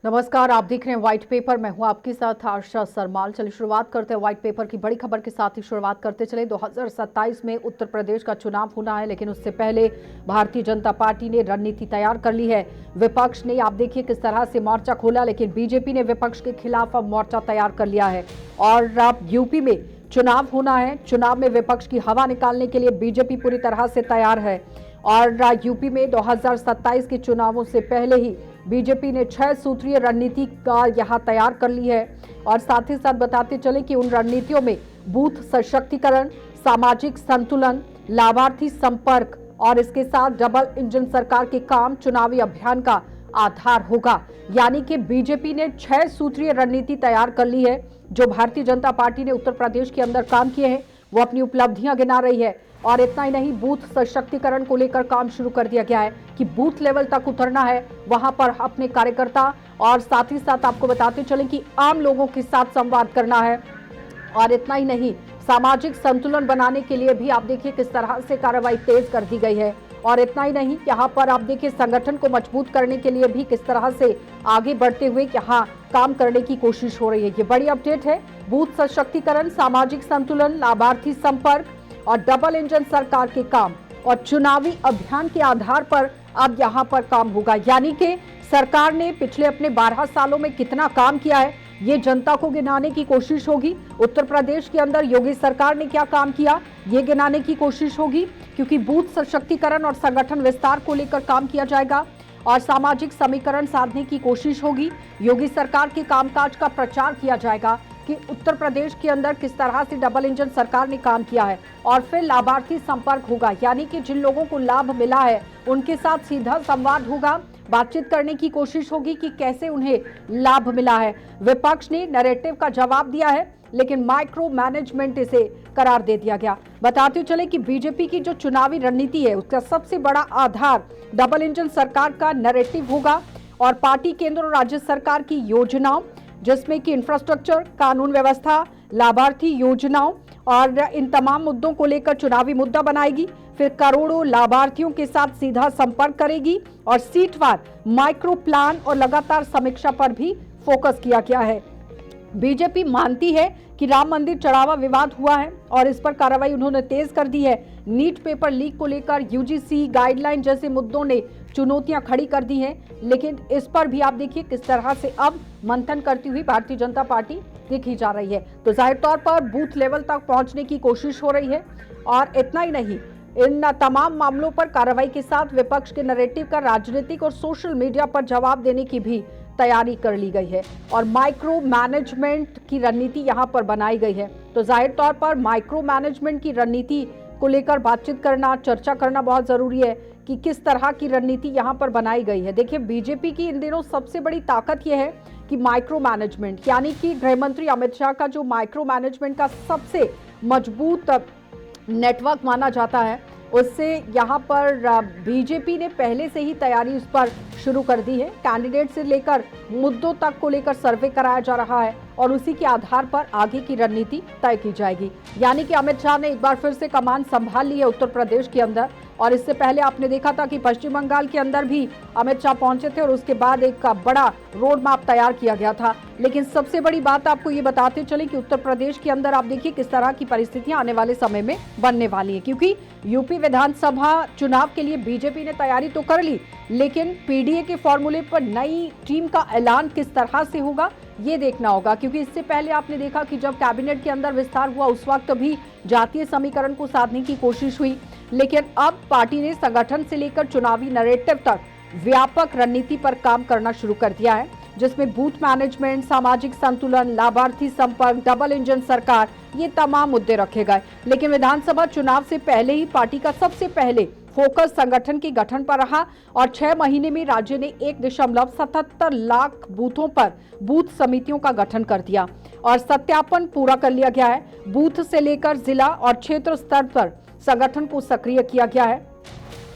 नमस्कार, आप देख रहे हैं व्हाइट पेपर। मैं हूं आपके साथ आशा सरमाल। चलिए शुरुआत करते हैं व्हाइट पेपर की बड़ी खबर के साथ ही शुरुआत करते चले। 2027 में उत्तर प्रदेश का चुनाव होना है, लेकिन उससे पहले भारतीय जनता पार्टी ने रणनीति तैयार कर ली है। विपक्ष ने आप देखिए किस तरह से मोर्चा खोला, लेकिन बीजेपी ने विपक्ष के खिलाफ अब मोर्चा तैयार कर लिया है। और अब यूपी में चुनाव होना है, चुनाव में विपक्ष की हवा निकालने के लिए बीजेपी पूरी तरह से तैयार है। और यूपी में 2027 के चुनावों से पहले ही बीजेपी ने 6 सूत्रीय रणनीति का यहां तैयार कर ली है। और साथ ही साथ बताते चले कि उन रणनीतियों में बूथ सशक्तिकरण, सामाजिक संतुलन, लाभार्थी संपर्क और इसके साथ डबल इंजन सरकार के काम चुनावी अभियान का आधार होगा। यानी कि बीजेपी ने 6 सूत्रीय रणनीति तैयार कर ली है। जो भारतीय जनता पार्टी ने उत्तर प्रदेश के अंदर काम किए हैं वो अपनी उपलब्धियां गिना रही है। और इतना ही नहीं, बूथ सशक्तिकरण को लेकर काम शुरू कर दिया गया है कि बूथ लेवल तक उतरना है, वहां पर अपने कार्यकर्ता और साथ ही साथ आपको बताते चलें कि आम लोगों के साथ संवाद करना है। और इतना ही नहीं, सामाजिक संतुलन बनाने के लिए भी आप देखिए किस तरह से कार्रवाई तेज कर दी गई है। और इतना ही नहीं, यहाँ पर आप देखिए संगठन को मजबूत करने के लिए भी किस तरह से आगे बढ़ते हुए यहाँ काम करने की कोशिश हो रही है। ये बड़ी अपडेट है। बूथ सशक्तिकरण, सामाजिक संतुलन, लाभार्थी संपर्क और डबल इंजन सरकार के काम और चुनावी अभियान के आधार पर अब यहाँ पर काम होगा। यानी कि सरकार ने पिछले अपने 12 सालों में कितना काम किया है ये जनता को गिनाने की कोशिश होगी। उत्तर प्रदेश के अंदर योगी सरकार ने क्या काम किया ये गिनाने की कोशिश होगी, क्योंकि बूथ सशक्तिकरण और संगठन विस्तार को लेकर काम किया जाएगा और सामाजिक समीकरण साधने की कोशिश होगी। योगी सरकार के कामकाज का प्रचार किया जाएगा कि उत्तर प्रदेश के अंदर किस तरह से डबल इंजन सरकार ने काम किया है। और फिर लाभार्थी संपर्क होगा, यानी कि जिन लोगों को लाभ मिला है उनके साथ सीधा संवाद होगा, बातचीत करने की कोशिश होगी कि कैसे उन्हें लाभ मिला है। विपक्ष ने नैरेटिव का जवाब दिया है, लेकिन माइक्रो मैनेजमेंट इसे करार दे दिया गया। बताते चले कि बीजेपी की जो चुनावी रणनीति है उसका सबसे बड़ा आधार डबल इंजन सरकार का नैरेटिव होगा और पार्टी केंद्र और राज्य सरकार की योजनाओं, जिसमें कि इंफ्रास्ट्रक्चर, कानून व्यवस्था, लाभार्थी योजनाओं और इन तमाम मुद्दों को लेकर चुनावी मुद्दा बनाएगी। फिर करोड़ों लाभार्थियों के साथ सीधा संपर्क करेगी और सीटवार माइक्रो प्लान और लगातार समीक्षा पर भी फोकस किया गया है। बीजेपी मानती है कि राम मंदिर चढ़ावा विवाद हुआ है और इस पर कार्रवाई उन्होंने तेज कर दी है। नीट पेपर लीक को लेकर यूजीसी गाइडलाइन जैसे मुद्दों ने चुनौतियां खड़ी कर दी हैं, लेकिन इस पर भी आप देखिए किस तरह से अब मंथन करती हुई भारतीय जनता पार्टी देखी जा रही है। तो जाहिर तौर पर बूथ लेवल तक पहुंचने की कोशिश हो रही है। और इतना ही नहीं, इन तमाम मामलों पर कार्रवाई के साथ विपक्ष के नैरेटिव का राजनीतिक और सोशल मीडिया पर जवाब देने की भी तैयारी कर ली गई है और माइक्रो मैनेजमेंट की रणनीति यहां पर बनाई गई है। तो जाहिर तौर पर माइक्रो मैनेजमेंट की रणनीति को लेकर बातचीत करना, चर्चा करना बहुत जरूरी है कि किस तरह की रणनीति यहां पर बनाई गई है। देखिए, बीजेपी की इन दिनों सबसे बड़ी ताकत यह है कि माइक्रो मैनेजमेंट, यानी कि गृह मंत्री अमित शाह का जो माइक्रो मैनेजमेंट का सबसे मजबूत नेटवर्क माना जाता है, उससे यहाँ पर बीजेपी ने पहले से ही तैयारी उस पर शुरू कर दी है। कैंडिडेट से लेकर मुद्दों तक को लेकर सर्वे कराया जा रहा है और उसी के आधार पर आगे की रणनीति तय की जाएगी। यानी कि अमित शाह ने एक बार फिर से कमान संभाल ली है उत्तर प्रदेश के अंदर। और इससे पहले आपने देखा था कि पश्चिम बंगाल के अंदर भी अमित शाह पहुंचे थे और उसके बाद एक बड़ा रोड मैप तैयार किया गया था। लेकिन सबसे बड़ी बात आपको ये बताते चले कि उत्तर प्रदेश के अंदर आप देखिए किस तरह की परिस्थितियां आने वाले समय में बनने वाली है, क्योंकि यूपी विधानसभा चुनाव के लिए बीजेपी ने तैयारी तो कर ली, लेकिन पीडीए के फॉर्मूले पर नई टीम का ऐलान किस तरह से होगा ये देखना होगा। क्योंकि इससे पहले आपने देखा कि जब कैबिनेट के अंदर विस्तार हुआ उस वक्त भी जातीय समीकरण को साधने की कोशिश हुई, लेकिन अब पार्टी ने संगठन से लेकर चुनावी नैरेटिव तक व्यापक रणनीति पर काम करना शुरू कर दिया है, जिसमें बूथ मैनेजमेंट, सामाजिक संतुलन, लाभार्थी संपर्क, डबल इंजन सरकार, ये तमाम मुद्दे रखे गए। लेकिन विधानसभा चुनाव से पहले ही पार्टी का सबसे पहले फोकस संगठन के गठन पर रहा और 6 महीने में राज्य ने 1.77 लाख बूथों पर बूथ समितियों का गठन कर दिया और सत्यापन पूरा कर लिया गया है। बूथ से लेकर जिला और क्षेत्र स्तर पर संगठन को सक्रिय किया गया है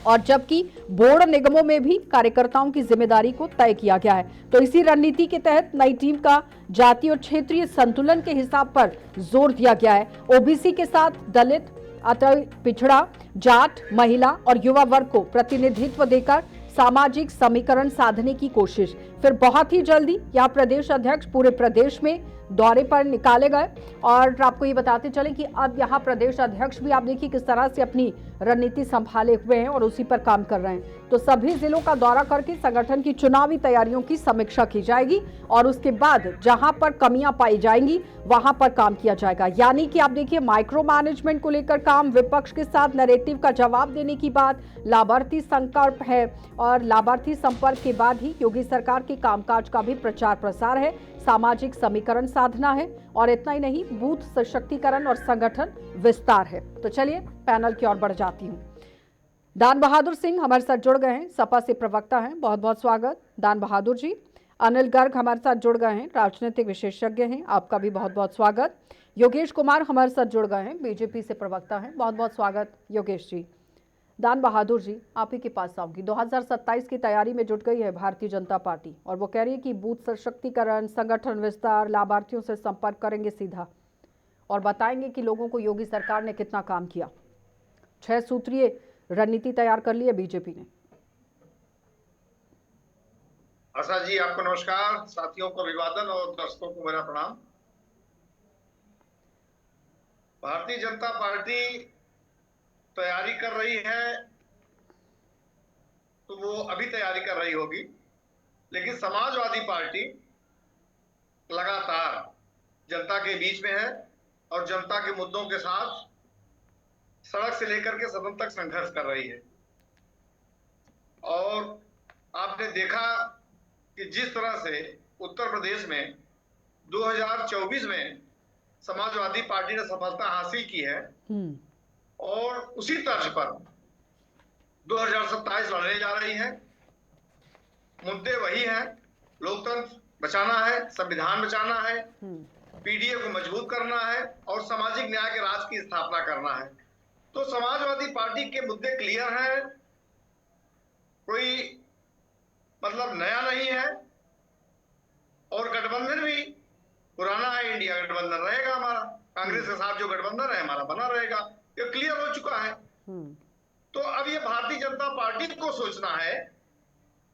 और जबकि बोर्ड निगमों में भी कार्यकर्ताओं की जिम्मेदारी को तय किया गया है। तो इसी रणनीति के तहत नई टीम का जातीय और क्षेत्रीय संतुलन के हिसाब पर जोर दिया गया है। ओबीसी के साथ दलित, अति पिछड़ा, जाट, महिला और युवा वर्ग को प्रतिनिधित्व देकर सामाजिक समीकरण साधने की कोशिश। फिर बहुत ही जल्दी यह प्रदेश अध्यक्ष पूरे प्रदेश में दौरे पर निकाले गए। और आपको ये बताते चले कि अब यहाँ प्रदेश अध्यक्ष भी आप देखिए किस तरह से अपनी रणनीति संभाले हुए हैं और उसी पर काम कर रहे हैं। तो सभी जिलों का दौरा करके संगठन की चुनावी तैयारियों की समीक्षा की जाएगी और उसके बाद जहां पर कमियां पाई जाएंगी वहां पर काम किया जाएगा। यानी कि आप देखिए माइक्रो मैनेजमेंट को लेकर काम, विपक्ष के साथ नैरेटिव का जवाब देने की बात, लाभार्थी संकल्प है और लाभार्थी संपर्क के बाद ही योगी सरकार के कामकाज का भी प्रचार प्रसार है, सामाजिक समीकरण साधना है और इतना ही नहीं, बूथ सशक्तिकरण और संगठन विस्तार है। तो चलिए पैनल की ओर बढ़ जाती हूँ। दान बहादुर सिंह हमारे साथ जुड़ गए हैं, सपा से प्रवक्ता हैं, बहुत बहुत स्वागत दान बहादुर जी। अनिल गर्ग हमारे साथ जुड़ गए हैं, राजनीतिक विशेषज्ञ हैं, आपका भी बहुत बहुत स्वागत। योगेश कुमार हमारे साथ जुड़ गए हैं, बीजेपी से प्रवक्ता हैं, बहुत बहुत स्वागत योगेश जी। दान बहादुर जी, आप ही के पास आऊंगी। 2027 की तैयारी में जुट गई है भारतीय जनता पार्टी और वो कह रही है कि बूथ सशक्तिकरण, संगठन विस्तार, लाभार्थियों से संपर्क करेंगे सीधा और बताएंगे कि लोगों को योगी सरकार ने कितना काम किया। 6 सूत्रीय रणनीति तैयार कर ली है बीजेपी ने। आशा जी, आपको नमस्कार, साथियों को अभिवादन और दर्शकों को मेरा प्रणाम। भारतीय जनता पार्टी तैयारी कर रही है तो वो अभी तैयारी कर रही होगी, लेकिन समाजवादी पार्टी लगातार जनता के बीच में है और जनता के मुद्दों के साथ सड़क से लेकर के सदन तक संघर्ष कर रही है। और आपने देखा कि जिस तरह से उत्तर प्रदेश में 2024 में समाजवादी पार्टी ने सफलता हासिल की है और उसी तर्ज पर 2027 लड़ने जा रही है। मुद्दे वही हैं, लोकतंत्र बचाना है, संविधान बचाना है, पीडीए को मजबूत करना है और सामाजिक न्याय के राज की स्थापना करना है। तो समाजवादी पार्टी के मुद्दे क्लियर हैं, कोई मतलब नया नहीं है और गठबंधन भी पुराना है। इंडिया गठबंधन रहेगा हमारा, कांग्रेस के साथ जो गठबंधन है हमारा बना रहेगा, ये क्लियर हो चुका है। तो अब ये भारतीय जनता पार्टी को सोचना है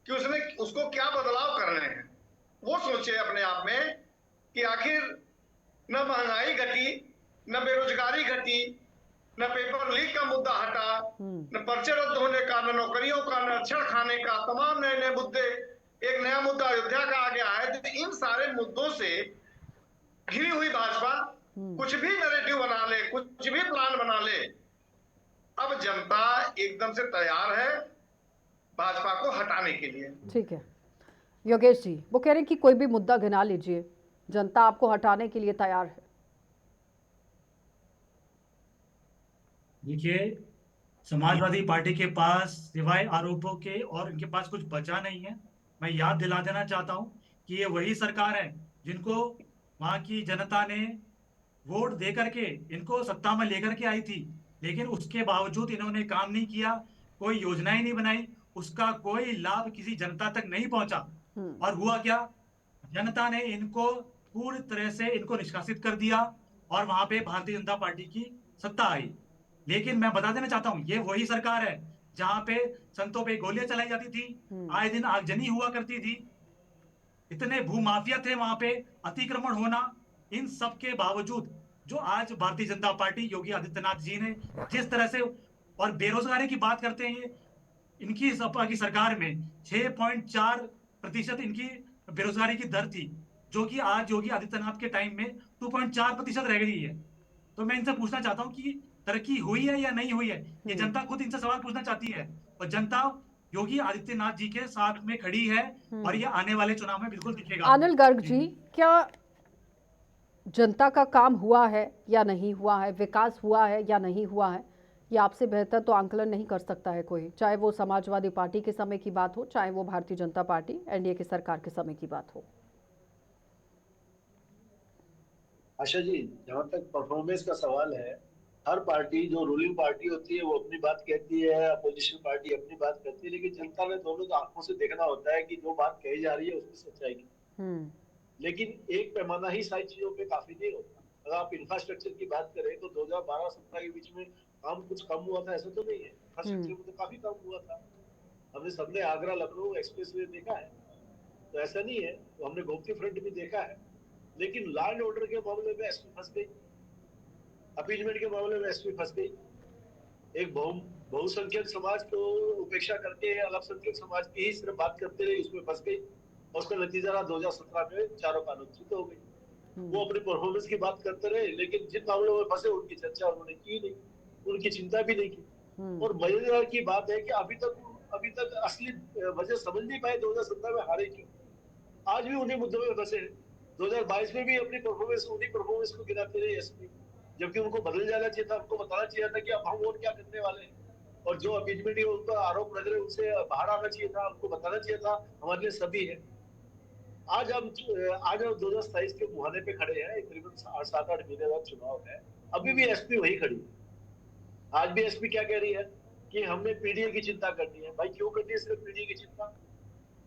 कि उसको क्या बदलाव करने हैं। वो सोचे अपने आप में कि आखिर न महंगाई घटी, न बेरोजगारी घटी, न पेपर लीक का मुद्दा हटा, न पर्चे रद्द होने का, न नौकरियों का, न छेड़खाने का, तमाम नए नए मुद्दे। एक नया मुद्दा अयोध्या का आ गया है। तो इन सारे मुद्दों से घिरी हुई भाजपा कुछ भी नैरेटिव बना ले, कुछ भी प्लान बना ले, अब जनता एकदम से तैयार है भाजपा को हटाने के लिए। ठीक है योगेश जी, वो कह रहे हैं कि कोई भी मुद्दा गिना लीजिए, जनता आपको हटाने के लिए तैयार है। देखिए, समाजवादी पार्टी के पास सिवाय आरोपों के और इनके पास कुछ बचा नहीं है। मैं याद दिला देना चाहता हूं कि ये वही सरकार है जिनको वहां की जनता ने वोट दे करके इनको सत्ता में लेकर के आई थी, लेकिन उसके बावजूद इन्होंने काम नहीं किया, कोई योजनाएं नहीं बनाई, उसका कोई लाभ किसी जनता तक नहीं पहुंचा। और हुआ क्या, जनता ने इनको पूरी तरह से इनको निष्कासित कर दिया और वहां पे भारतीय जनता पार्टी की सत्ता आई। लेकिन मैं बता देना चाहता हूं, ये वही सरकार है जहां पे संतों पे गोलियां चलाई जाती थी, आए दिन आगजनी हुआ करती थी, इतने भूमाफिया थे वहां पे, अतिक्रमण होना, इन सब के बावजूद जो आज भारतीय जनता पार्टी योगी आदित्यनाथ जी ने जिस तरह से, और बेरोजगारी की बात करते हैं, इनकी सपा की सरकार में 6.4% इनकी बेरोजगारी की दर थी, जो कि आज योगी आदित्यनाथ के टाइम में 2.4% रह गई है। तो मैं इनसे पूछना चाहता हूं कि तरक्की हुई है या नहीं हुई है, ये जनता खुद इनसे सवाल पूछना चाहती है और जनता योगी आदित्यनाथ जी के साथ में खड़ी है और ये आने वाले चुनाव में बिल्कुल दिखेगा। अनिल गर्ग जी, क्या जनता का काम हुआ है या नहीं हुआ है, विकास हुआ है या नहीं हुआ है, ये आपसे बेहतर तो आंकलन नहीं कर सकता है कोई, चाहे वो समाजवादी पार्टी के समय की बात हो, चाहे वो भारतीय जनता पार्टी एनडीए की सरकार के समय की बात हो। आशा जी, जहां तक परफॉर्मेंस का सवाल है, हर पार्टी जो रूलिंग पार्टी होती है वो अपनी बात कहती है, अपोजिशन पार्टी अपनी बात कहती है, लेकिन जनता ने दोनों को आंखों से देखना होता है कि जो बात कही जा रही है उसकी सच्चाई की। लेकिन एक पैमाना ही सारी चीजों पे काफी नहीं होता। अगर आप इंफ्रास्ट्रक्चर की बात करें तो 2012-17 के बीच में काम कुछ कम हुआ था, ऐसा तो नहीं है। इंफ्रास्ट्रक्चर में तो काफी कम हुआ था। हमने सबने आगरा लखनऊ एक्सप्रेसवे देखा है, तो ऐसा नहीं है, तो हमने गोमती फ्रंट भी देखा है। लेकिन लॉ एंड ऑर्डर के मामले में एसपी फंस गई, अपीजमेंट के मामले में एसपी फंस गई। एक बहुसंख्यक समाज को उपेक्षा करके अल्पसंख्यक समाज की ही सिर्फ बात करते रहे, उसमें फंस गई और उसका नतीजा रहा 2017 में चारों कानून रद्द हो गई। वो अपनी परफॉर्मेंस की बात करते रहे, लेकिन जिन मामलों में फंसे उनकी चर्चा उन्होंने की नहीं, उनकी चिंता भी नहीं की। और मजेदार की बात है कि अभी तक असली वजह समझ नहीं पाए 2017 में हारे क्यों। आज भी उन्हीं मुद्दों में फंसे हैं। 2022 में भी अपनी उन्हीं परफॉर्मेंस को गिनाते रहे एसपी, जबकि उनको बदल जाना चाहिए था, उनको बताना चाहिए था कि अब हम और क्या करने वाले हैं, और जो अपीजमेंट के ऊपर आरोप लग रहे हैं उनसे बाहर आना चाहिए था, उनको बताना चाहिए था हमारे लिए सभी है। आज हम 2027 के मुहाने पे खड़े हैं, करीबन 7-8 महीने बाद चुनाव है, अभी भी एसपी वही खड़ी है। आज भी एसपी क्या कह रही है कि हमने पीडीए की चिंता करनी है। भाई क्यों करनी है सिर्फ पीडीए की चिंता?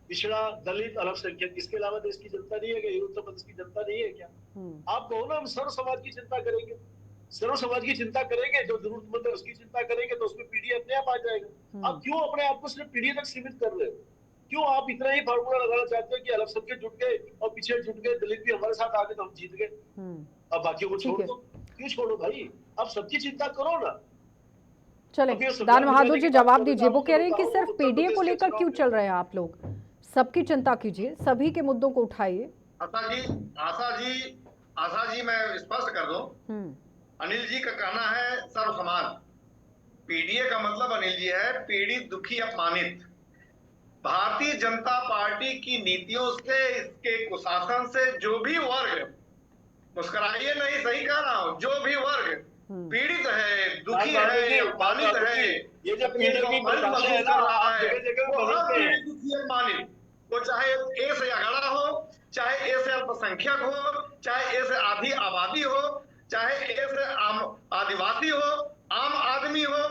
पिछड़ा, दलित, अल्पसंख्यक, इसके अलावा देश की जनता नहीं है क्या? उत्तर प्रदेश की जनता नहीं है क्या? आप कहो ना हम सर्व समाज की चिंता करेंगे, सर्व समाज की चिंता करेंगे, जो जरूरतमंद है उसकी चिंता करेंगे, तो उसमें पीडीए अपने आप आ जाएगा। आप क्यों अपने आप को सिर्फ पीडीए तक सीमित कर रहे हो? क्यों आप इतना ही फार्मूला लगाना चाहते हो कि अल्पसंख्यक जुट गए और पीछे जुट गए, दलित भी हमारे साथ आ गए तो हम जीत गए, अब बाकियों को छोड़ दो? क्यों छोड़ो भाई, आप सबकी चिंता करो ना। चले दान बहादुर जी जवाब दीजिए। वो कह रहे हैं कि सिर्फ पीडीए को लेकर क्यों चल रहे हैं आप लोग? सबकी चिंता कीजिए, सभी के मुद्दों को उठाइए। आशा जी मैं स्पष्ट कर दूं, अनिल जी का कहना है सर्व समाज, पीडीए का मतलब अनिल जी है पीड़ित, दुखी, अपमानित। भारतीय जनता पार्टी की नीतियों से, इसके कुशासन से जो भी वर्ग, मुस्कुराइए नहीं, सही कह रहा हूं, जो भी वर्ग पीड़ित है, दुखी है, अपमानित है, ये जो पीड़ित की परिभाषा है ना, आप जगह-जगह बदलते हैं। दुखी, अपमानित, वो चाहे ए से अगड़ा हो, चाहे ए से अल्पसंख्यक हो, चाहे ए से आधी आबादी हो, चाहे ए से आदिवासी हो, आम आदमी हो,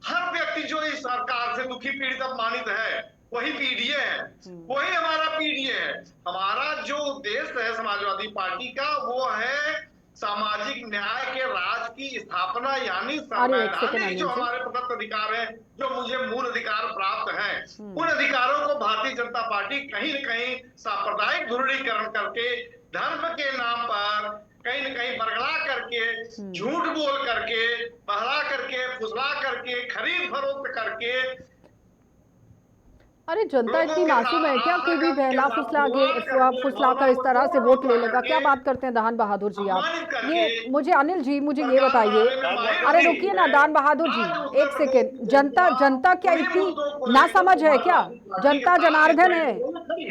हर व्यक्ति जो इस सरकार से दुखी, पीड़ित, अपमानित है वही पीडीए है, वही हमारा पीडीए है। हमारा जो उद्देश्य है समाजवादी पार्टी का वो है सामाजिक न्याय के राज की स्थापना, यानी संवैधानिक जो हमारे प्रदत्त अधिकार हैं, जो मुझे मूल अधिकार प्राप्त हैं, उन अधिकारों को भारतीय जनता पार्टी कहीं न कहीं सांप्रदायिक ध्रुवीकरण करके, धर्म के नाम पर कहीं न कहीं बरगला करके, झूठ बोल करके, बहला करके, फुसला करके, खरीद फरोख्त करके। अरे जनता इतनी मासूम है क्या कोई भी बहला फुसला कर इस तरह से वोट ले लेगा? क्या बात करते हैं दान बहादुर जी आप? ये मुझे अनिल जी मुझे ये बताइए, अरे रुकिए ना दान बहादुर जी, एक सेकेंड। जनता क्या इतनी नासमझ है क्या? जनता जनार्दन है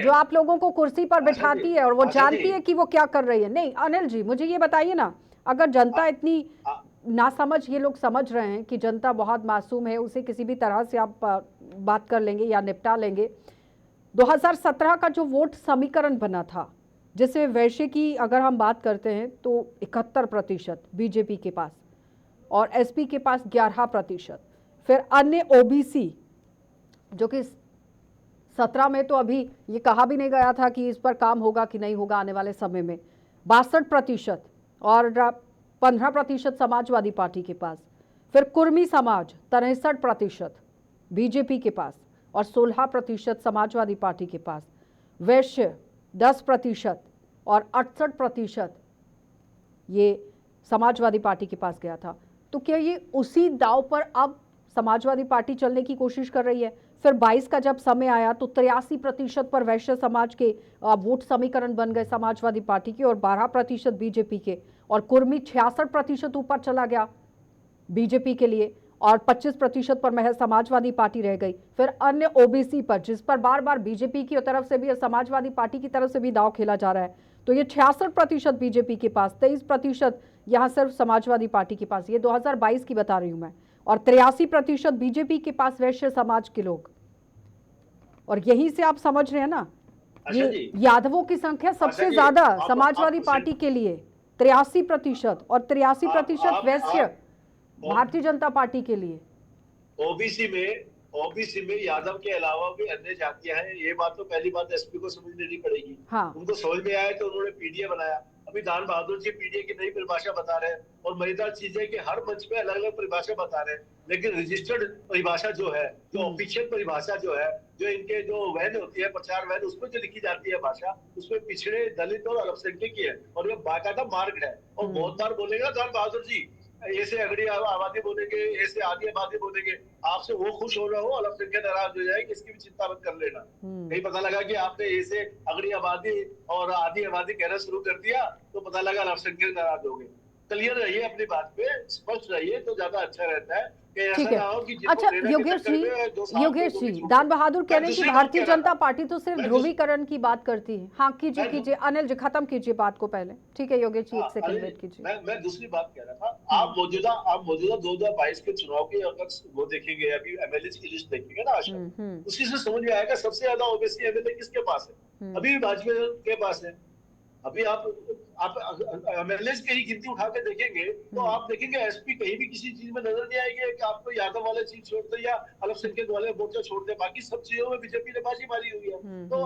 जो आप लोगों को कुर्सी पर बिठाती है और वो जानती है कि वो क्या कर रही है। नहीं अनिल जी मुझे ये बताइए ना, अगर जनता इतनी नासमझ, ये लोग समझ रहे हैं कि जनता बहुत मासूम है, उसे किसी भी तरह से आप बात कर लेंगे या निपटा लेंगे। 2017 का जो वोट समीकरण बना था, जिसमें वैश्य की अगर हम बात करते हैं तो 71% बीजेपी के पास और एसपी के पास 11%, फिर अन्य ओबीसी जो कि 17 में तो अभी ये कहा भी नहीं गया था कि इस पर काम होगा कि नहीं होगा आने वाले समय में, 62% और 15% समाजवादी पार्टी के पास, फिर कुर्मी समाज 63% बीजेपी के पास और 16% समाजवादी पार्टी के पास, वैश्य 10% और 68% ये समाजवादी पार्टी के पास गया था। तो क्या ये उसी दाव पर अब समाजवादी पार्टी चलने की कोशिश कर रही है? फिर 22 का जब समय आया तो 83% पर वैश्य समाज के वोट समीकरण बन गए समाजवादी पार्टी के और 12% बीजेपी के, और कुर्मी 66% ऊपर चला गया बीजेपी के लिए और 25% पर महज समाजवादी पार्टी रह गई। फिर अन्य ओबीसी पर, जिस पर बार बार बीजेपी की तरफ से भी और समाजवादी पार्टी की तरफ से भी दाव खेला जा रहा है, तो ये 66% बीजेपी के पास, 23% यहाँ सिर्फ समाजवादी पार्टी के पास, ये 2022 की बता रही हूं मैं, और 83% बीजेपी के पास वैश्य समाज के लोग। और यहीं से आप समझ रहे हैं ना, ये यादवों की संख्या सबसे ज्यादा समाजवादी पार्टी के लिए 83% और 83% वैश्य भारतीय जनता पार्टी के लिए। ओबीसी में यादव के अलावा भी अन्य जातियां हैं, ये बात तो पहली बात एसपी को समझ लेनी पड़ेगी। हाँ। उनको समझ में आया तो उन्होंने पीडीए बनाया, अभी दान बहादुर जी पीडीए की नई परिभाषा बता रहे हैं, और मजेदार चीज है कि हर मंच पे अलग अलग परिभाषा बता रहे हैं, लेकिन रजिस्टर्ड परिभाषा जो है, जो ऑफिशियल परिभाषा जो है, जो इनके जो वैन होती है, प्रचार वैन, उसमें जो लिखी जाती है भाषा, उसमें पिछड़े, दलित और अल्पसंख्यक की है, और ये बाकायदा मार्ग है। और बहुत बार बोलेगा दान बहादुर जी, ऐसे अगड़ी आबादी बोलेंगे, ऐसे आधी आबादी बोलेंगे, आपसे वो खुश हो रहा हो, अल्पसंख्यक नाराज हो जाएगी, इसकी भी चिंता मत कर लेना। कहीं पता लगा कि आपने ऐसे अगड़ी आबादी और आधी आबादी कहना शुरू कर दिया, तो पता लगा अल्पसंख्यक नाराज हो गए। क्लियर रहिए अपनी बात पे, स्पष्ट रहिए तो ज्यादा अच्छा रहता है। ठीक है। अच्छा योगेश जी, दान बहादुर कह रहे हैं कि भारतीय जनता पार्टी तो सिर्फ ध्रुवीकरण की बात करती है। हाँ कीजिए अनिल जी, खत्म कीजिए बात को पहले। ठीक है योगेश जी, एक सेकंड वेट कीजिए। मैं दूसरी बात कह रहा था, आप मौजूदा 2022 के चुनाव के अगर वो देखेंगे, अभी एमएलए की लिस्ट देखेंगे ना आशा, उसी से समझ में आएगा सबसे ज्यादा ओबीसी एमएलए किसके पास है। अभी वाजपेयी के पास है। अभी आप एमएलए की ही गिनती उठा के देखेंगे तो आप देखेंगे एसपी कहीं भी किसी चीज में नजर नहीं आएगी कि आपको यादव वाले चीज छोड़ दे या अल्पसंख्यक वाले मोर्चा छोड़ दे, बाकी सब चीजों में बीजेपी ने बाजी मारी हुई है। तो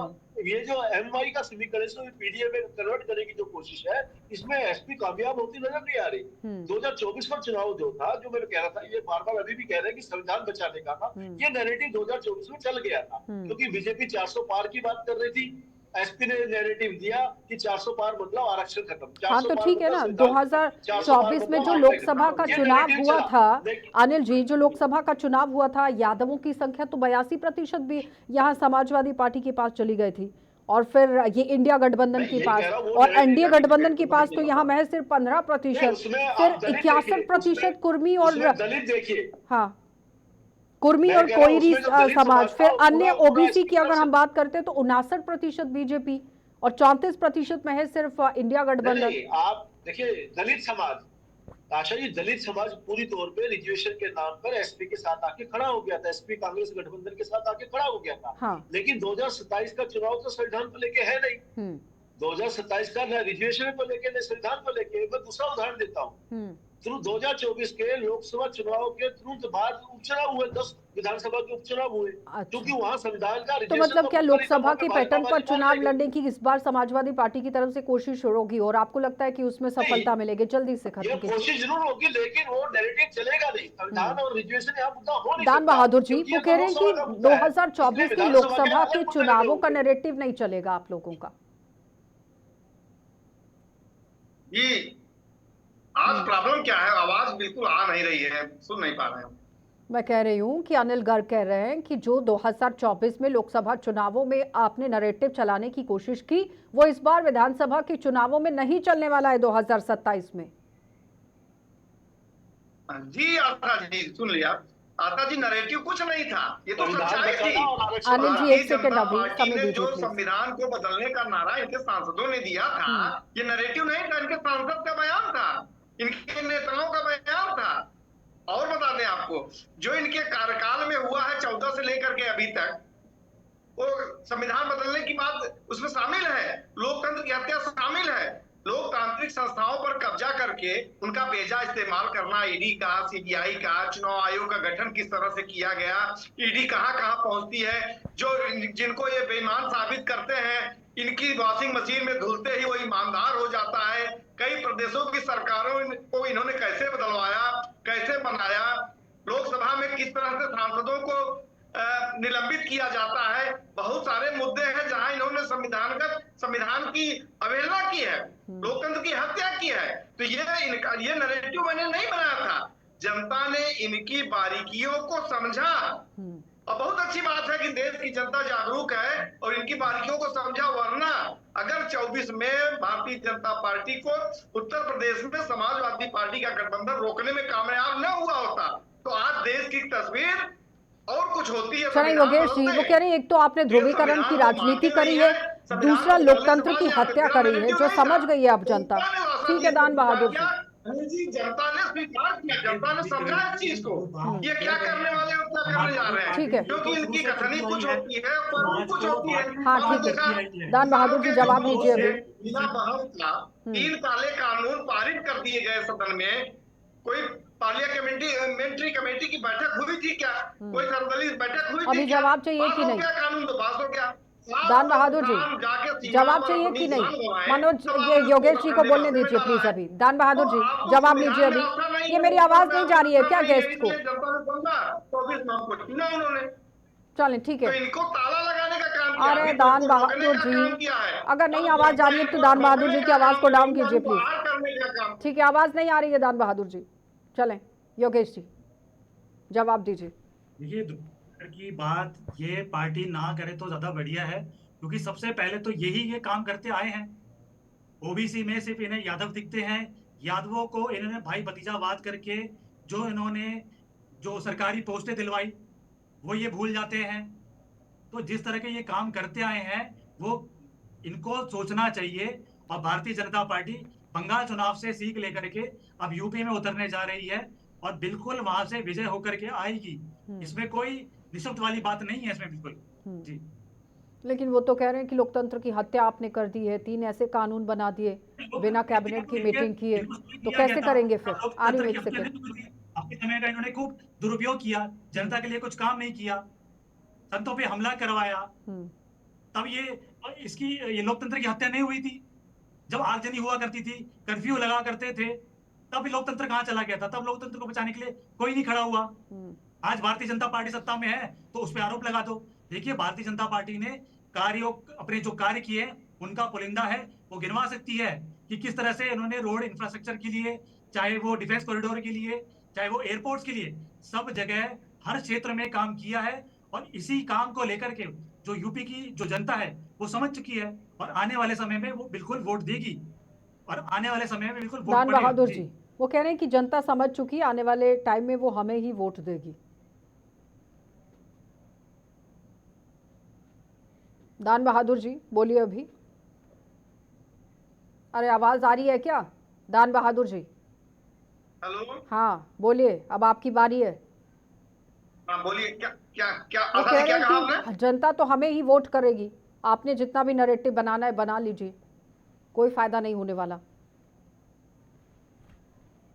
ये जो एमवाई का समीकरण पीडीए में कन्वर्ट करने की जो कोशिश है, इसमें एसपी कामयाब होती नजर नहीं आ रही। 2024 का चुनाव जो था, जो मैं कह रहा था, ये बार बार अभी भी कह रहे हैं कि संविधान बचाने का था, ये नैरेटिव 2024 में चल गया था, क्योंकि बीजेपी 400 पार की बात कर रही थी, एसपी ने नैरेटिव दिया कि 400 पार मतलब आरक्षण खत्म। हाँ तो ठीक है ना, 2024 में जो लोकसभा का चुनाव हुआ था अनिल जी, जो लोकसभा का चुनाव हुआ था, यादवों की संख्या तो 82% भी यहाँ समाजवादी पार्टी के पास चली गई थी, और फिर ये इंडिया गठबंधन के पास, और एनडीए गठबंधन के पास तो यहाँ महज सिर्फ 15%, फिर 61% कुर्मी और दलित देखिए, हाँ कुर्मी और कोयरी समाज, फिर अन्य ओबीसी की अगर हम बात करते हैं तो 59% बीजेपी और 34% महज सिर्फ इंडिया गठबंधन। आप देखिए दलित समाज, आशा जी, दलित समाज पूरी तौर पे रिजर्वेशन के नाम पर एसपी के साथ आके खड़ा हो गया था, एसपी कांग्रेस गठबंधन के साथ आके खड़ा हो गया था। हाँ। लेकिन 2027 का चुनाव तो संविधान को लेके है नहीं। 2027 का न रिजर्वेशन को लेके न संविधान को लेके। मैं दूसरा उदाहरण देता हूँ, 2024 के लोकसभा चुनाव के तुरंत बाद उपचुनाव हुए, 10 विधानसभा के उपचुनाव हुए, क्योंकि वहां संविधान का तो मतलब क्या लोकसभा के पैटर्न पर चुनाव लड़ने की इस बार समाजवादी पार्टी की तरफ से कोशिश होगी, और आपको लगता है कि उसमें सफलता मिलेगी? जल्दी से खत्म कीजिए। कोशिश जरूर होगी, लेकिन वो नैरेटिव चलेगा नहीं, संविधान और रिजर्वेशन यहाँ मुद्दा हो नहीं। दान बहादुर जी वो कह रहे हैं कि 2024 की लोकसभा के चुनावों का नैरेटिव नहीं चलेगा आप लोगों का। जी आज प्रॉब्लम क्या है, आवाज बिल्कुल आ नहीं रही है, सुन नहीं पा रहे हैं। मैं कह रही हूं कि अनिल गर्ग कह रहे हैं कि जो 2024 में लोकसभा चुनावों में आपने नैरेटिव चलाने की कोशिश की, वो इस बार विधानसभा के चुनावों में नहीं चलने वाला है 2027 में। जी आशा जी, सुन लिया आशा जी, नैरेटिव कुछ नहीं था, ये तो सच्चाई थी। अनिल जी एक सेकंड अभी समय दीजिए। जो संविधान को बदलने का नारा इनके सांसदों ने दिया था, ये नैरेटिव नहीं था, इनके सांसद का बयान था, इनके नेताओं का बयान था। और बता दें आपको, जो इनके कार्यकाल में हुआ है 14 से लेकर के अभी तक, वो संविधान बदलने की बात उसमें शामिल है, लोकतंत्र की हत्या शामिल है, लोकतांत्रिक संस्थाओं पर कब्जा करके उनका बेजा इस्तेमाल करना, ईडी का, सीबीआई का, चुनाव आयोग का गठन किस तरह से किया गया, ईडी कहां कहां पहुंचती है, जो जिनको ये बेईमान साबित करते हैं, इनकी वॉशिंग मशीन में धुलते ही वो ईमानदार हो जाता है। कई प्रदेशों की सरकारों को इन्होंने कैसे बदलवाया, कैसे बनाया, लोकसभा में किस तरह से सांसदों को निलंबित किया जाता है, बहुत सारे मुद्दे हैं जहां इन्होंने संविधान की अवहेलना की है, लोकतंत्र की हत्या की है। तो ये नैरेटिव मैंने नहीं बनाया था, जनता ने इनकी बारीकियों को समझा, और बहुत अच्छी बात है कि देश की जनता जागरूक है और इनकी बारीकियों को समझा। वरना अगर 24 में भारतीय जनता पार्टी को उत्तर प्रदेश में समाजवादी पार्टी का गठबंधन रोकने में कामयाब न हुआ होता, तो आज देश की तस्वीर और कुछ होती है। चलिए योगेश जी वो कह रहे हैं, एक तो आपने ध्रुवीकरण की राजनीति करी है, दूसरा लोकतंत्र की हत्या करी है, जो समझ गई है अब जनता। ठीक है दान बहादुर जी, जनता ने स्वीकार किया, जनता ने समझा इस चीज को, ये क्या करने वाले और क्या करने जा रहे हैं। ठीक है, क्योंकि इनकी कथनी कुछ होती है और कुछ होती है। हाँ ठीक है, दान बहादुर जी जवाब दीजिए अभी। बिना बहस का 3 काले कानून पारित कर दिए गए सदन में। कोई पार्लियामेंट्री कमेटी की बैठक हुई थी क्या? कोई सर्वदलीय बैठक हुई थी? अभी जवाब चाहिए कि नहीं? कानून तो पास हो गया, दान बहादुर जी, जवाब चाहिए कि नहीं? मनोज, ये योगेश जी को बोलने दीजिए प्लीज अभी। दान बहादुर जी, जवाब लीजिए अभी। ये मेरी आवाज नहीं जा रही है क्या गेस्ट को? जनता ने समझा 24 नवंबर को चुना उन्होंने, चलें ठीक तो है। इनको ताला लगाने का काम किया, अरे अभी तो दान इनको रोकने बहादुर का जी, काम किया है। अगर नहीं अब आवाज जा रही है तो दान बहादुर जी की आवाज को डाउन कीजिए प्लीज। बाहर करने का काम। ठीक है, आवाज नहीं आ रही है दान बहादुर जी। चलें योगेश जी, जवाब दीजिए। देखिए, दोपहर की बात ये पार्टी ना करे तो ज्यादा बढ़िया है, क्योंकि सबसे पहले तो यही ये काम करते आए हैं। ओबीसी में सिर्फ इन्हें यादव दिखते हैं। यादवों को इन्होंने भाई भतीजावाद करके जो इन्होंने जो सरकारी पोस्टें दिलवाई वो ये भूल जाते हैं। तो जिस तरह के ये काम करते आए हैं वो इनको सोचना चाहिए। और भारतीय जनता पार्टी बंगाल चुनाव से सीख लेकर के अब यूपी में उतरने जा रही है और बिल्कुल वहां से विजय होकर के आएगी। इसमें कोई निशब्द वाली बात नहीं है इसमें, बिल्कुल जी। लेकिन वो तो कह रहे हैं कि लोकतंत्र की हत्या आपने कर दी है, 3 ऐसे कानून बना दिए बिना कैबिनेट की मीटिंग किए, तो कैसे करेंगे फिर? आ रही हूँ एक सेकंड। अपने समय का इन्होंने खूब दुरुपयोग किया, जनता के लिए कुछ काम नहीं किया, संतों पे हमला करवाया, तब ये लोकतंत्र की हत्या नहीं हुई थी। जब आगजनी हुआ करती थी, कर्फ्यू लगा करते थे, तब लोकतंत्र कहाँ चला गया था? तब लोकतंत्र को बचाने के लिए कोई नहीं खड़ा हुआ। आज भारतीय जनता पार्टी सत्ता में है तो उस पर आरोप लगा दो। देखिए, भारतीय जनता पार्टी ने अपने जो कार्य किए उनका पुलिंदा है, वो गिनवा सकती है कि किस तरह से इन्होंने रोड इंफ्रास्ट्रक्चर के लिए, चाहे वो डिफेंस कॉरिडोर के लिए, चाहे वो एयरपोर्ट्स के लिए, सब जगह हर क्षेत्र में काम किया है। और इसी काम को लेकर के जो यूपी की जो जनता है वो समझ चुकी है और आने वाले समय में वो बिल्कुल वोट देगी और आने वाले समय में बिल्कुल वोट दान पड़ेगा। बहादुर जी, वो कह रहे हैं कि जनता समझ चुकी है, आने वाले टाइम में वो हमें ही वोट देगी। दान बहादुर जी बोलिए अभी। अरे आवाज आ रही है क्या दान बहादुर जी? हेलो, हाँ बोलिए, अब आपकी बारी है। हाँ बोलिए, क्या क्या क्या वो आशा कह जी, क्या रहे कहा हैं आपने? कि जनता तो हमें ही वोट करेगी, आपने जितना भी नैरेटिव बनाना है बना लीजिए, कोई फायदा नहीं होने वाला।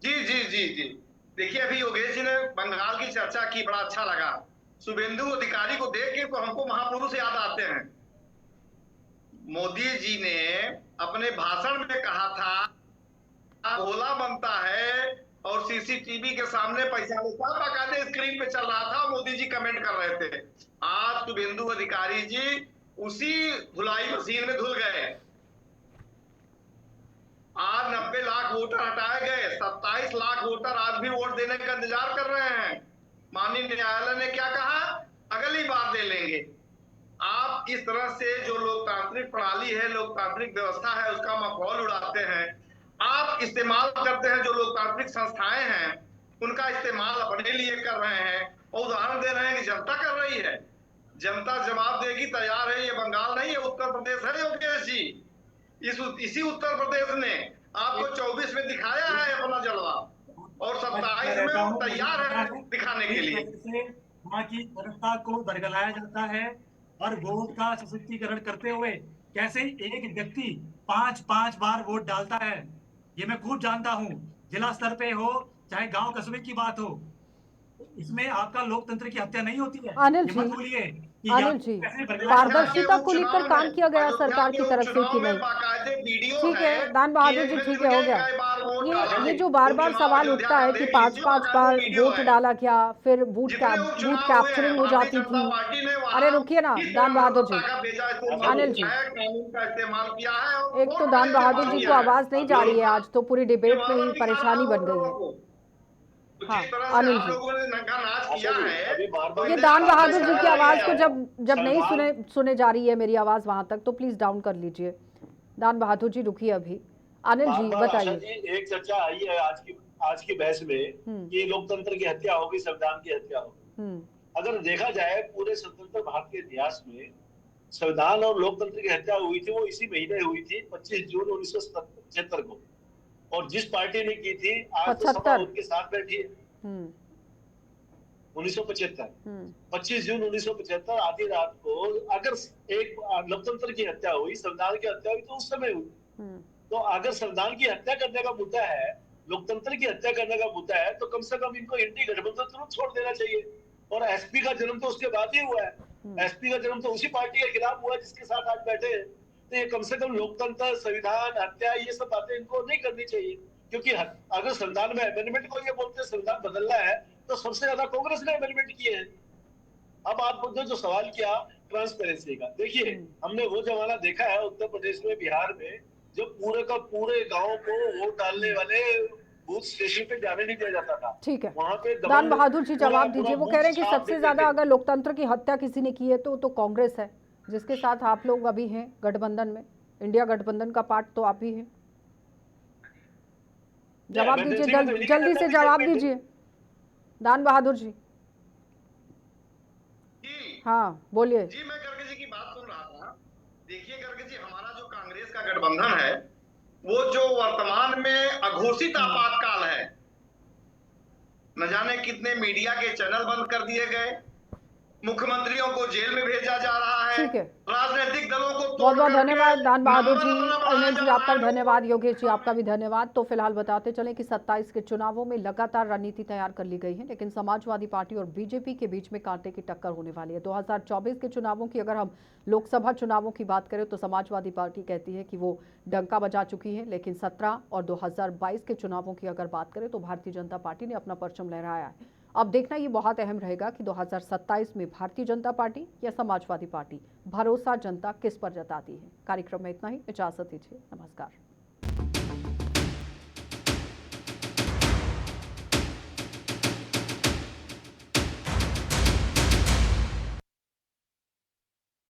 जी जी जी जी, देखिए अभी योगेश जी ने बंगाल की चर्चा की, बड़ा अच्छा लगा। शुभेंदु अधिकारी को देख के तो हमको महापुरुष याद आते हैं। मोदी जी ने अपने भाषण में कहा था भोला बनता है और सीसीटीवी के सामने पैसा लेता, बाकायदे स्क्रीन पे चल रहा था, मोदी जी कमेंट कर रहे थे। आज शुभेंदु अधिकारी जी उसी धुलाई मशीन में धुल गए। आज 90 लाख वोटर हटाए गए, 27 लाख वोटर आज भी वोट देने का इंतजार कर रहे हैं। माननीय न्यायालय ने क्या कहा? अगली बार दे लेंगे। आप इस तरह से जो लोकतांत्रिक प्रणाली है, लोकतांत्रिक व्यवस्था है, उसका मखौल उड़ाते हैं। आप इस्तेमाल करते हैं जो लोकतांत्रिक संस्थाएं हैं, उनका इस्तेमाल अपने लिए कर रहे हैं और उदाहरण दे रहे हैं कि जनता कर रही है। जनता जवाब देगी, तैयार है। ये बंगाल नहीं है, उत्तर प्रदेश है योगेश जी। इसी उत्तर प्रदेश ने आपको 24 में दिखाया है अपना जलवा और 27 में वो तैयार है दिखाने के लिए। वहाँ की जनता को बरगलाया जाता है और वोट का सशक्तिकरण करते हुए कैसे एक व्यक्ति 5-5 बार वोट डालता है, ये मैं खूब जानता हूँ। जिला स्तर पे हो चाहे गांव कस्बे की बात हो, इसमें आपका लोकतंत्र की हत्या नहीं होती है। अनिल ये जी, मत भूलिए कि अनिल जी, कैसे बरगलाया जाता है। पारदर्शिता को लेकर काम किया गया सरकार की तरफ से कि नहीं? बाकायदे वीडियो ठीक है दान कि बहादुर एक जी, व्यक्ति ठीक है, हो ने गया। कई बार वोट डाला। ये जो बार बार उपचुनाव सवाल अयोध्या उठता का है कि देख 5-5 लीजिए, बाकायदे बार वीडियो वोट है। डाला क्या, फिर जितने बूथ उपचुनाव हुए हैं, कैप्चरिंग हो भारतीय जाती जनता थी। पार्टी ने अरे वहां रुकिए ना किस दान तरह बहादुर सत्ता जी, का बेजा इस्तेमाल अनिल जी, किया है, कानून का इस्तेमाल किया है और एक तो वोट का दान बहादुर इस्तेमाल जी को किया है। आवाज नहीं जा रही है, आज तो पूरी डिबेट में ही जवाब दिखा रहा परेशानी है बन गई है। लोगों को। तो हाँ जिस तरह से अनिल आप जी, लोगों ने नंगा नाच आशा किया जी, है, अभी बार बार ये तो दान देश का बहादुर जी पैसा की आवाज को है। जब नहीं संविधान सुने जा रही है मेरी आवाज वहां तक, तो प्लीज डाउन कर लीजिए। दान बहादुर जी रुकिए अभी। अनिल बार जी बार आशा बताइए। जी, एक चर्चा आई है आज की बहस में कि लोकतंत्र की हत्या होगी, संविधान की हत्या होगी। अगर देखा जाए पूरे स्वतंत्र भारत के इतिहास में संविधान और लोकतंत्र की हत्या हुई थी, वो इसी महीने हुई थी 25 जून 1975 को। और जिस पार्टी ने की थी, आज तो सपा 75 उनके साथ बैठी है। 1975 25 जून 1975 आधी रात को अगर एक लोकतंत्र की हत्या हुई, संविधान की हत्या हुई, तो उस समय हुई। तो अगर संविधान की हत्या करने का मुद्दा है, लोकतंत्र की हत्या करने का मुद्दा है, तो कम से कम इनको इंडी गठबंधन तुरंत छोड़ देना चाहिए। और एसपी का जन्म तो उसके बाद ही हुआ है। एसपी का जन्म तो उसी पार्टी के खिलाफ हुआ जिसके साथ आज बैठे हैं। तो ये कम से कम लोकतंत्र, संविधान, हत्या, ये सब बातें इनको नहीं करनी चाहिए। क्योंकि अगर संविधान में अमेंडमेंट को ये बोलते हैं संविधान बदलना है, तो सबसे ज्यादा कांग्रेस ने अमेंडमेंट किए हैं। अब आपने जो सवाल किया ट्रांसपेरेंसी का, देखिए हमने वो जमाना देखा है उत्तर प्रदेश में, बिहार में, जब पूरे का पूरे गांव को वोट डालने वाले बूथ स्टेशन पे जाने नहीं दिया जाता था। ठीक है, वहां पे दान बहादुर जी जवाब पूरा दीजिए। वो कह रहे हैं कि बूथ सबसे साफ ज्यादा देते अगर लोकतंत्र की हत्या किसी ने की है तो कांग्रेस है, जिसके साथ आप लोग अभी हैं गठबंधन में। इंडिया गठबंधन का पार्ट तो आप ही हैं। जवाब दीजिए, जल्दी से जवाब दीजिए दान बहादुर जी। हाँ बोलिए। जी मैं गर्ग जी की बात सुन रहा था। देखिए गर्ग जी, हमारा जो कांग्रेस का गठबंधन है, वो जो वर्तमान में अघोषित आपातकाल है, न जाने कितने मीडिया के चैनल बंद कर दिए गए, मुख्यमंत्रियों को जेल में भेजा जा रहा है, ठीक है, राजनीतिक दलों को बहुत बहुत तोड़ धन्यवाद दान बहादुर जी, नंबर बढ़ाया अनिल जी जा आपका रहा भी है। धन्यवाद, योगेश जी आपका भी धन्यवाद। तो फिलहाल बताते चलें कि 27 के चुनावों में लगातार रणनीति तैयार कर ली गई है, लेकिन समाजवादी पार्टी और बीजेपी के बीच में कांटे की टक्कर होने वाली है। 2024 के चुनावों की अगर हम लोकसभा चुनावों की बात करें तो समाजवादी पार्टी कहती है कि वो डंका बजा चुकी है, लेकिन 17 और 2022 के चुनावों की अगर बात करें तो भारतीय जनता पार्टी ने अपना परचम लहराया है। अब देखना ये बहुत अहम रहेगा कि 2027 में भारतीय जनता पार्टी या समाजवादी पार्टी भरोसा जनता किस पर जताती है। कार्यक्रम में इतना ही, इजाजत दीजिए, नमस्कार।